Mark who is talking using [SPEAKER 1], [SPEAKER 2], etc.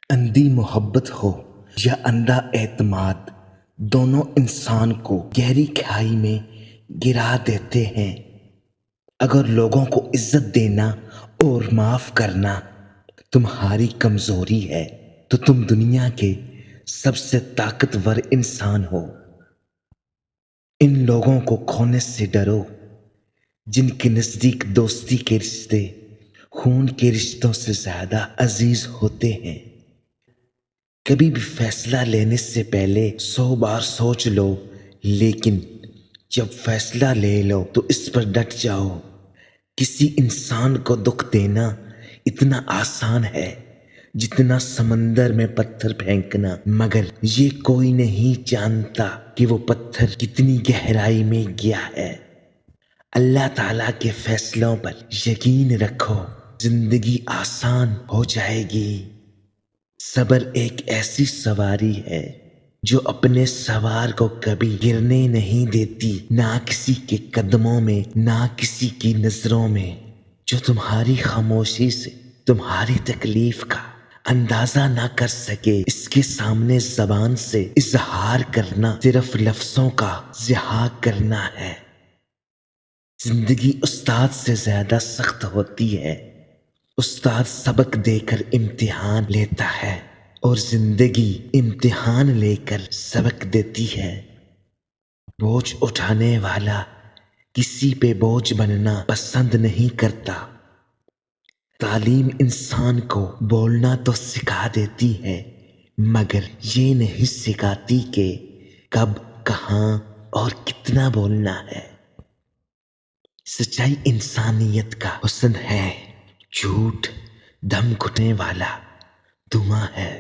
[SPEAKER 1] اندھی محبت ہو یا اندھا اعتماد، دونوں انسان کو گہری کھائی میں گرا دیتے ہیں۔ اگر لوگوں کو عزت دینا اور معاف کرنا تمہاری کمزوری ہے تو تم دنیا کے سب سے طاقتور انسان ہو۔ ان لوگوں کو کھونے سے ڈرو جن کے نزدیک دوستی کے رشتے خون کے رشتوں سے زیادہ عزیز ہوتے ہیں۔ کبھی بھی فیصلہ لینے سے پہلے 100 بار سوچ لو، لیکن جب فیصلہ لے لو تو اس پر ڈٹ جاؤ۔ کسی انسان کو دکھ دینا اتنا آسان ہے جتنا سمندر میں پتھر پھینکنا، مگر یہ کوئی نہیں جانتا کہ وہ پتھر کتنی گہرائی میں گیا ہے۔ اللہ تعالیٰ کے فیصلوں پر یقین رکھو، زندگی آسان ہو جائے گی۔ صبر ایک ایسی سواری ہے جو اپنے سوار کو کبھی گرنے نہیں دیتی، نہ کسی کے قدموں میں نہ کسی کی نظروں میں۔ جو تمہاری خاموشی سے تمہاری تکلیف کا اندازہ نہ کر سکے، اس کے سامنے زبان سے اظہار کرنا صرف لفظوں کا زحاق کرنا ہے۔ زندگی استاد سے زیادہ سخت ہوتی ہے۔ استاد سبق دے کر امتحان لیتا ہے اور زندگی امتحان لے کر سبق دیتی ہے۔ بوجھ اٹھانے والا کسی پہ بوجھ بننا پسند نہیں کرتا۔ تعلیم انسان کو بولنا تو سکھا دیتی ہے، مگر یہ نہیں سکھاتی کہ کب، کہاں اور کتنا بولنا ہے۔ سچائی انسانیت کا حسن ہے، جھوٹ دم گھٹنے والا دھواں ہے۔